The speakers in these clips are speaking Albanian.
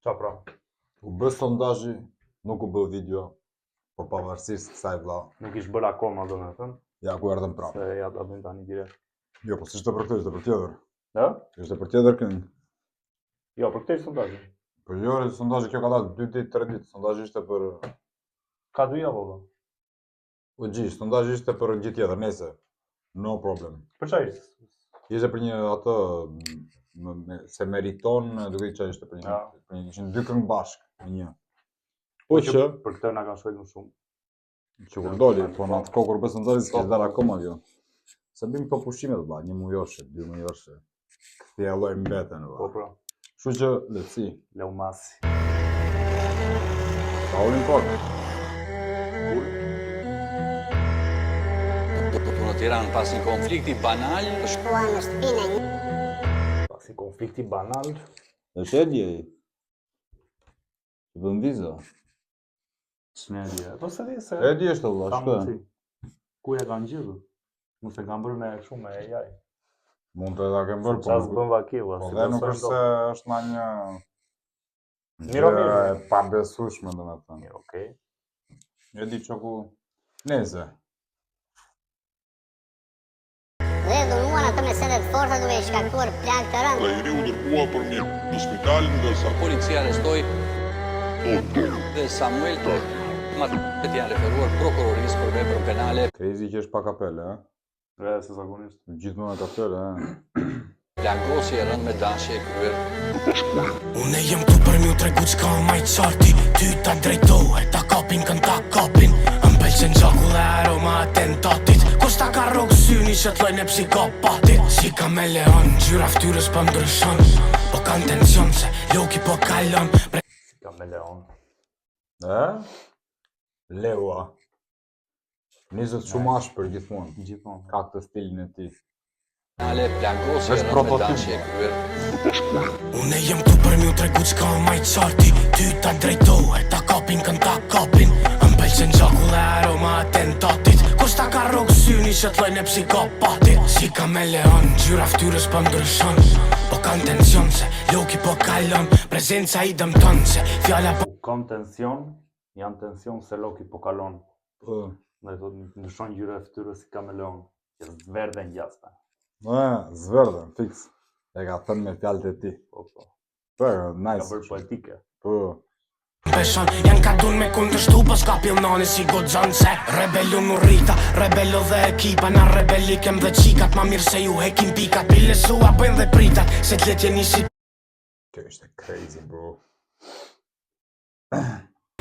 Qa pra? U bë sondazhi, nuk u bë video, po pavarësisht kësaj vlla. Nuk ish bërë akoma, do me thënë. Ja ku erdhëm prapë. Se ja ta bëjmë tani direkt. Jo, po s'ishte për këtë, ishte për tjetër. Ja? Ishte për tjetër këngë. Jo, për këtë sondazhi. Po jo, sondazhi kjo ka dalë 2 ditë, 3 ditë. Sondazhi ishte për Ka 2 javë valla. o gjish, sondazhi ishte për gjë tjetër, nëse. No problem. Për çfarë ishte? Ishte për një atë se meriton, duke qenë ishte për një, Ja. për një kishin 2 këngë bashkë në një. Po që Për këtë na kanë shkruar më shumë. që kur doli, po në atë kohë kur bë sondazhi s'kishte dalë akoma kjo. Se bëjmë këto pushimet valla, 1 mujoshe, 2 mujoshe. Kthjelloj mbeten Po valla. pra. Kështu që letësi. Leumasi. Pa ulin kokë. Në Tiranë pas një konflikti banal, Shkua në shtëpinë e Pasi konflikti banal. Është e djej. Të bën viza. S'nedje. Po se di se. E di është valla, Ka shkë. mundsi. Ku e kanë gjithë? Mos e kanë bërë me kështu me AI. Mund të ta kem bërë, Ças bën vakiva. po dhe nuk është se është na një Miro, gjë mirë. e pabesueshme domethënë. Mirë, okay. E di çoku neze. dhe dhunuan atë me sende të forta duke i shkaktuar plagë të rënda. Ai u dërgua për mirë në spital ndërsa policia arrestoi dhe Samuel Martet janë referuar prokurorisë për veprën penale. Krezi që është pa kapele, ha? Se zakonisht. Gjithmonë kapele, ha? Plagosje e rënd me dashje e kryer. Unë jem tu për mju tregu qka maj qarti. Ty ta drejtohe, ta kapin kën ta kapin. M'pëlqen gjaku dhe aroma atentatit. Kus ta ka rogë syni që t'lojnë e psikopatit. Si kameleon, gjyra ftyrës për ndryshon. Po kanë tension se loki po kalon. Si kameleon. Leua. Nizët shumë ashpër gjithmonë. Gjithmonë. Ka këtë stilin e tij. Penale, plagosje e Është rënd me prototip. dashje e kryer. Unë jem tu për mju tregu qka maj qarti. Ty ta drejtohe, ta kapin kën ta kapin. M'pëlqen gjaku dhe aroma atentatit. Kus ta ka rogë syni që t'lojnë e psikopatit. Si kameleon, gjyra ftyrës për ndryshon. Po kanë tension se loki po kalon. Prezenca i dëmton se fjalla po Kam tension, janë tension se loki po kalon. Po. Dhe thotë ndryshon ngjyra e fytyrës si kameleon. Që zverdhe ngjasta. Zverdhen, fix. E ka thënë me fjalët e tij. Po. Po, Ka nice. bërë poetike. Po. Peshon, janë ka dun me kundërshtu, po s'ka pillnani si goxhan se rebelion u rrita, rebelo dhe ekipa, na rebeli kem dhe qikat, ma mirë se ju hekim pikat, pilesua bëjnë dhe pritat, se t'letje nisi. Kjo ishte crazy, bro.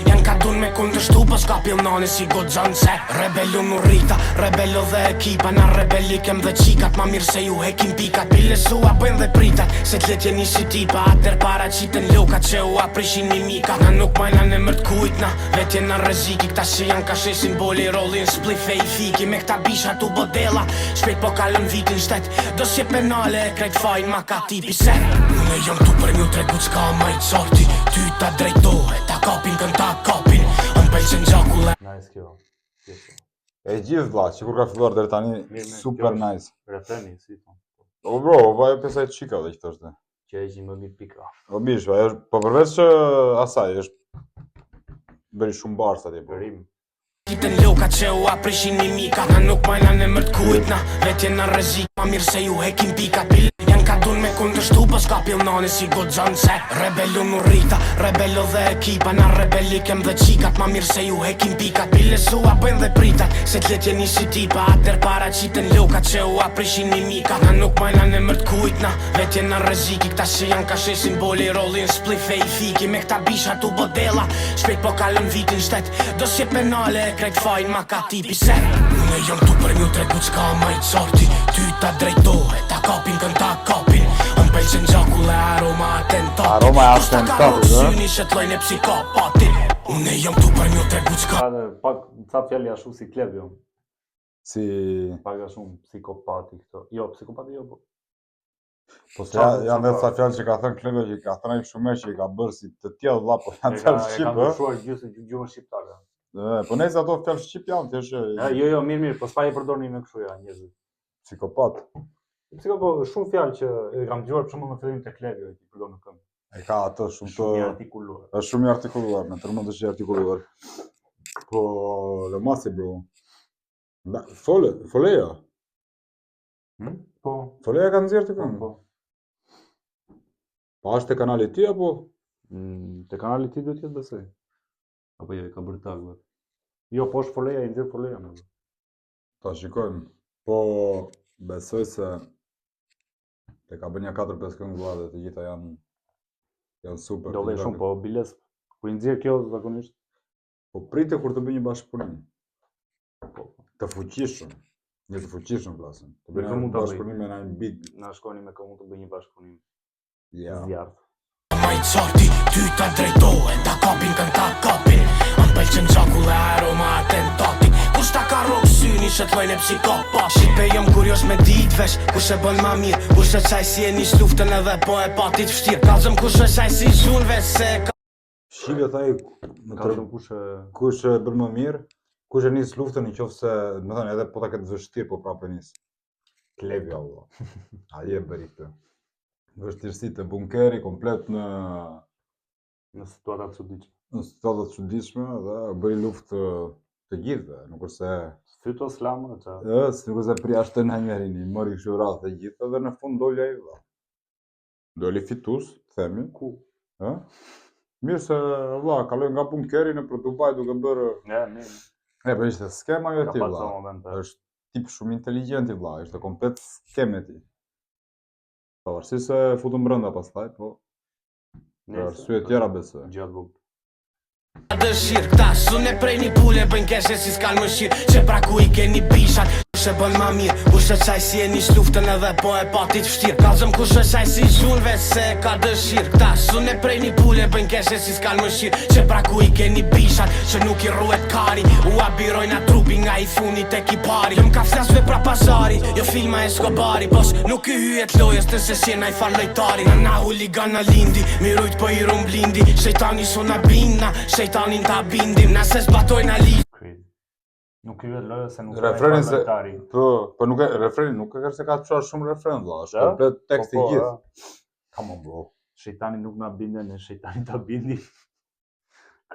Janë ka dun me kundërshtu, po s'ka pillnani si goxhan se rebelion u rrita, rebelo dhe ekipa, na rebeli kem dhe qikat, ma mirë se ju hekim pikat, pilesua bëjnë dhe pritat, se t'letje nisi tipa, atër para qiten lokat që u aprishin mimika, na nuk majna në mërt kujtna, vetje në rreziki, këta që janë ka shi simboli, rolin splife i fiki, me këta bisha tu bodela, shpejt po kalën vitin shtet, dosje penale e krejt fajn ma ka tipi se, unë jam tu për mju tregu qka maj qarti, ty ta drejtohe, ta kapin kën ta kapin, m'pëlqen gjaku dhe Nice kjo. E gjithë vlla, që kur ka filluar deri tani, Mirë, super kjo është nice. Refreni, si thon. O bro, vaje pesa e çika dhe që thoshte. Që e gjim më mirë pika. O bish, ajo është, po përveç që asaj, është bëri shumë bars atje, po. Rim. Qiten loka që u aprishin mimika, na nuk majna në mërt kujtna, vetje në rrezik, ma mirë se ju hekim pikat, janë ka dun me kundërshtu, po s'ka pillnani si goxhan se rebelion u rrita, rebelo dhe ekipa, na rebeli kem dhe qikat, ma mirë se ju hekim pikat, pilesua bëjnë dhe pritat, se t'letje nisi tipa, atër para qiten loka që u aprishin mimika, na nuk majna në mërt kujtna, vetje në rreziki, këta që janë ka shi simboli, rolin splife i fiki, me këta bisha tu bodela, shpejt po kalën vitin shtet, dosje penale krejt fajn ma ka tipi se unë jom tu për mju tregu qka maj qarti, ty ta drejtohe, ta kapin kën ta kapin, m'pëlqen gjaku dhe aroma atentatit, Aroma e kus ta ka atentatit, rogë ë? syni që t'lojnë e psikopatit, unë jom tu për mju tregu qka Ka dhe pak ca fjalë ashtu si Klevio. Si Pak a shumë psikopati këto. Jo, psikopati jo, po. po se janë edhe ca fjalë që ka thënë Kleve që ka thënë ai shumë që i ka bërë si të tillë vlla, po janë E fjalë ka shqip, ë? ndryshuar gjuhën shqiptare. Po nëse ato fjalë shqip janë thjesht Jo, mirë, po s'pa i përdorni në kështu ja njerëzit. psikopat. Psikopo shumë fjalë që e kam dëgjuar për shembull në fillim të Klevio që i përdor në këngë. E ka atë shumë të... Shumë i artikuluar. është shumë i artikuluar, në tërmend është i artikuluar. Po, le masi, bro. Foleja. Po. Foleja ka nxjerrë të Po. këngë. Pa është te kanali ti apo? Te kanali ti duhet jetë besoj. Apo jo, i ka bërë tagë. Jo, po është Foleja, i nxjerr Foleja më. Ta shikojmë. Po, besoj se te ka bërë një 4-5 këngë vëlla dhe të gjitha janë super. Do vej shumë, po biles kur i nxjerr kjo zakonisht. Po prite kur të bëj një bashkëpunim. Të fuqishëm. Një të fuqishëm flasim. Të bëj një bashkëpunim me një big. Na shkoni me komu të bëj një bashkëpunim. Ja. Zjarrt. Mai qarti, ty ta drejtohen, ta kapin kën ta kapin. Am pëlqen gjakull e aroma atentati. Kush ta ka rrok syni, shëtlojnë e psikopat. Shqipe jom kurios me dit vesh, kush e bën ma mirë. Kush e qaj si e nis luftën edhe po e patit fështirë. Kalzëm kush e qaj si zhunve se ka... Shqipe thaj, kush e bën më mirë, kush e nis luftën në qoftë se, më thënë, edhe po ta ketë vështirë, po prapë nis. Klevi Allah. A je bëri këtë. Vështirësitë e bunkeri komplet në situata të çuditshme. Në situata të çuditshme dhe bëri luftë të gjithëve, nuk është se fyto slamë, ça. Nuk është se përjashtën Hajmerini, mori kështu radhë të gjithë dhe në fund doli ai valla. Doli fitus, themi. Ku? Ë? Mirë se valla, kaloi nga bunkeri në për Dubai duke bërë po ishte skema jo ti valla. Është tip shumë inteligjent i valla, ishte komplet skeme ti. Pavarësisht se futën brenda pastaj, po për arsye tjera besoj. Gjatë bukt. Dëshirë, këta sun e prej një pule bëjnë keshe si s'kan më shirë. Që pra ku i keni bishat, kush e bën ma mirë. Kush e qaj si e nis luftën edhe po e patit fështirë. Kalzëm kush e qaj si zhunve se ka dëshirë. Këta sun e prej një pule bëjnë keshe si s'kan më shirë. Që pra ku i keni bishat, që nuk i rruet kari. U abirojna trupi nga i funit e kipari. Jëm ka flasve pra pazari, jo filma Escobari. Pos nuk i hyet lojës të se sjena i farlojtari. Na huligan na lindi, mirujt po i rumblindi. Shejtani sona binna, shejtanin ta bindim, nëse zbatojna ligjë. Nuk i hyet lojës se nuk refreni se po nuk e refreni nuk e ka se ka të çuar shumë refren valla, është komplet tekst i gjithë. Come on bro. Shejtani nuk na binde, ne shejtani ta bindi.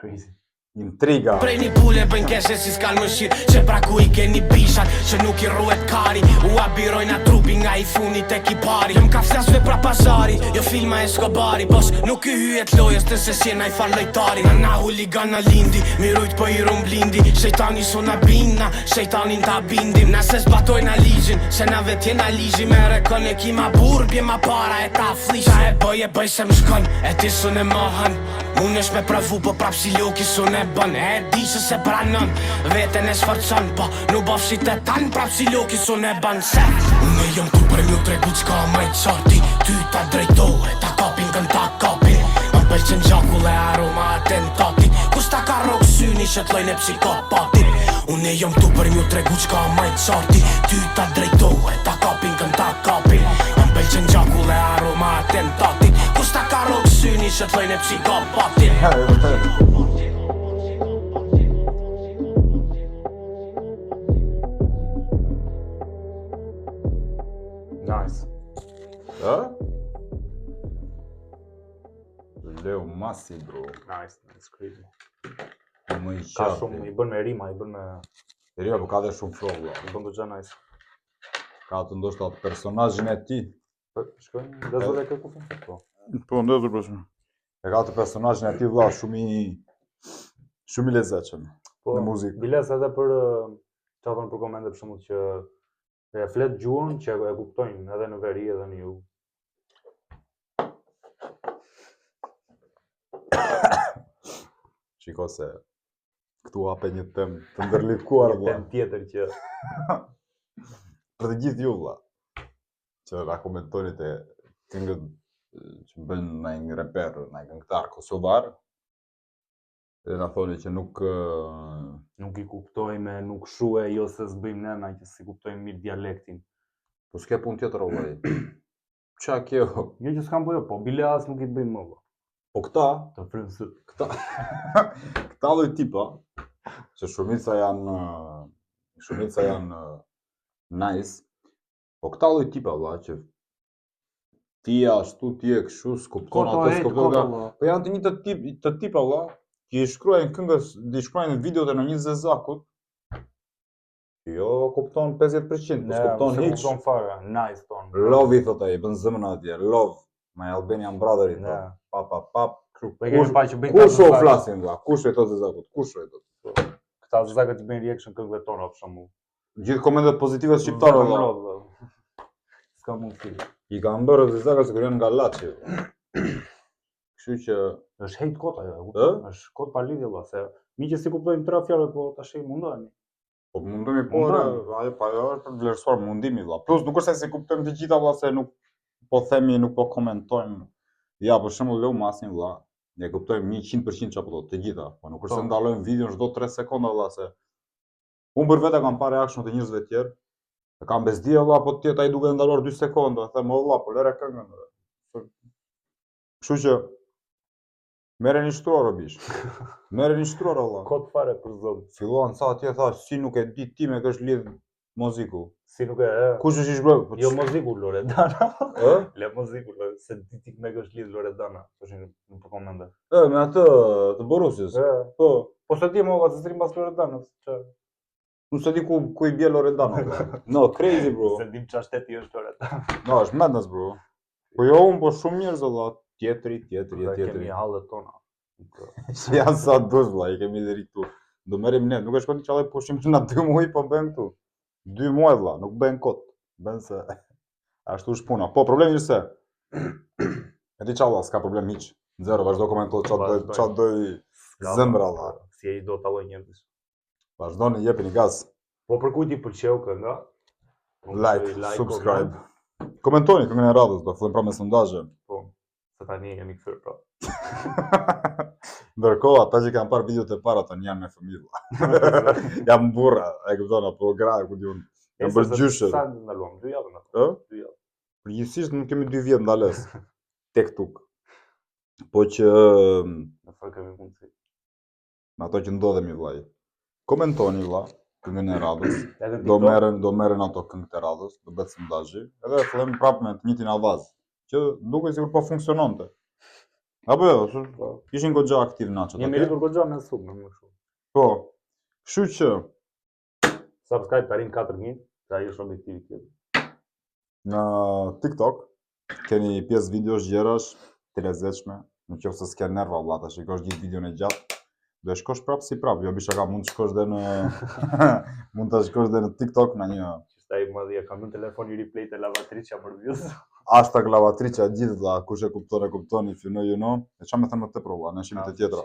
Crazy. Intriga. Prej një pule bëjnë keshe si s'kan më shirë. Që pra ku i keni bishat, që nuk i rruet kari. U abirojna trupi nga i funit e kipari. Jëm ka flasve pra pazari, jo filma Escobari. Pos nuk i hyet lojës të se sjena i farlojtari. Na huligan na lindi, mirujt po i rumblindi. Shejtani sona binna, shejtanin ta bindim. Nëse zbatojna ligjin, se na vetjena ligji. Me rekon e kima burr, bje ma para e ta flish. Qa e bëj se më shkon, e ti sun e mohën. Unë është me pravu, po prap si loki sun e bën. E di që se pranon, veten e sforcon. Po nuk bafshit e tan, prap si loki sun e bën. Se unë jom tu për mju tregu qka ma i qarti. Ty ta drejtohe, ta kapin kën ta kapin. Më pëlqen gjakull e aroma atentati. Kus ta ka rrok syni, shëtlojnë e psikopatit. Unë jom tu për mju tregu qka ma i qarti. Ty ta drejtohe, ta kapin kën ta kapin. Më pëlqen gjakull e aroma atentati. Kus ta ka rrok syni, shëtlojnë e psikopatit. Nice. Leo Masi bro. Nice, crazy. Më i Ka shumë, i bën me rima, i bën me... Rima, po ka dhe shumë flow, I bën të gjë nice. ka të ndoshta personazhin e tij. Shkojnë, ndezur e këtë kufin? Po. Po, ndezur për shumë. E ka të personazhin e tij valla shumë i lezetshëm në muzikë. Biles edhe për çfarë thonë për komente për shembull që e flet gjuhën që e kuptojnë edhe në veri edhe në jug. Shiko se këtu hape një temë të ndërlikuar valla. Një temë tjetër që për të gjithë ju valla që na komentoni te këngët që bëjnë ndonjë reper, ndonjë këngëtar kosovar. Dhe na thoni që nuk i kuptojmë, nuk shue, jo se s'bëjmë ne, na që si kuptojmë mirë dialektin. Po s'ke punë tjetër o vllai. Qa kjo? Jo që s'kam bëjo, po bile as nuk i bëjmë më. Po këta, të frymësë. Këta lloj tipa, që shumica janë nice, po këta lloj tipa valla që Ti ashtu ti e kështu s'kupton atë s'kupton. Po janë të njëjtë tip valla. Që i shkruajnë këngës, i shkruajnë videot e në 20 zakut. Jo kupton 50%, po kupton hiç. Kupton fare, nice ton. Love i thot ai, bën zëmën atje. Love, my Albanian brother i thot. Pap. Kush o flasin valla? Kush e thot zakut? Kush e thot? Këta zakët i bëjnë reaction këngëve tona për shembull. Gjithë komentet pozitive shqiptare valla. S'ka mundësi. I kanë bërë zakët se kërën nga Laçi. Kështu që është hate kot ajo, është kot pa lidhje valla, se mi që si kuptojmë tëra fjalët, po tash i mundohemi. Po mundemi po, ajo pa ajo është për të vlerësuar mundimi valla. Plus nuk është se si kuptojmë të gjitha valla se nuk po themi, nuk po komentojmë. Ja, për shembull Leu Masin valla, ne kuptojmë 100% çfarë po thotë të gjitha, po nuk është se ndalojmë videon çdo 3 sekonda valla se unë për vetë kam parë reaction të njerëzve të tjerë. E kam bezdi valla, po tjetër ai duke ndaluar 2 sekonda, them valla, po lëre këngën. Kështu që merreni shtruar o bish. Merreni shtruar valla. Kot fare për zot. Fillon sa atje tha, si nuk e di ti me kësh lidh muziku. Si nuk e. Kush është i zhbërë? Jo muziku Loredana. Ë? Le muziku, se di ti me kësh lidh Loredana. Thoshin në komente. Me atë të Borusis. Po. Po se ti më ka zërim pas Loredanës. Nuk se di ku i bie Loredana. No, crazy bro. Se dim çfarë shteti është Loredana. No, është madness bro. Po jo unë, po shumë njerëz valla. Tjetri. Kemi hallet tona. Si janë sa dush vlla, i kemi deri këtu. Do merrim ne, nuk e shkon ti çallë pushim që na 2 muaj po bën këtu. 2 muaj vlla, nuk bën kot. Bën se ashtu është puna. Po problemi është se e di çalla, s'ka problem hiç. Zero, vazhdo komentoj çfarë do zemra vlla. Si ai do talloj njerëz. Vazhdoni jepini gaz. Po për kujt i pëlqeu kënga? Like, subscribe. Komentoni këngën e radhës, do fillojmë pra me sondazhe. Po. Se tani jemi kthyer pra. Ndërkohë ata që kanë parë videot e para tani janë me fëmijë. Jam burra, e kupton apo gra, ku diun. Jam bërë gjyshe. Sa ndaluam? 2 javë na. 2 javë. Përgjithsisht nuk kemi 2 vjet ndales. Tek tuk. Po që në fakt kemi mundësi. Me ato që ndodhemi vllai. Komentoni vlla këngën e radhës. Do merren ato këngët e radhës, do bëhet sondazhi. Edhe fillojmë prapë me të njëjtin avaz. Që duke sigur po funksiononte. Apo jo, ishin goxha aktiv naçat. Jemi rritur goxha me sub, më kështu. Po. Kështu që subscribe tarin 4000, sa është objektivi tjetër. Në TikTok keni pjesë videosh gjërash të lezetshme, nëse s'ke nerva valla ta shikosh gjithë videon e gjatë. Do e shkosh prapë si prapë, jo bisha ka mund të shkosh dhe në mund ta shkosh dhe në TikTok në një ai madje kam në telefon i replay të lavatricia për views. Hashtag lavatricia gjithë vlla, kush e kupton, if you know you know. E çfarë më thënë më tepër valla, në shimet e tjetra.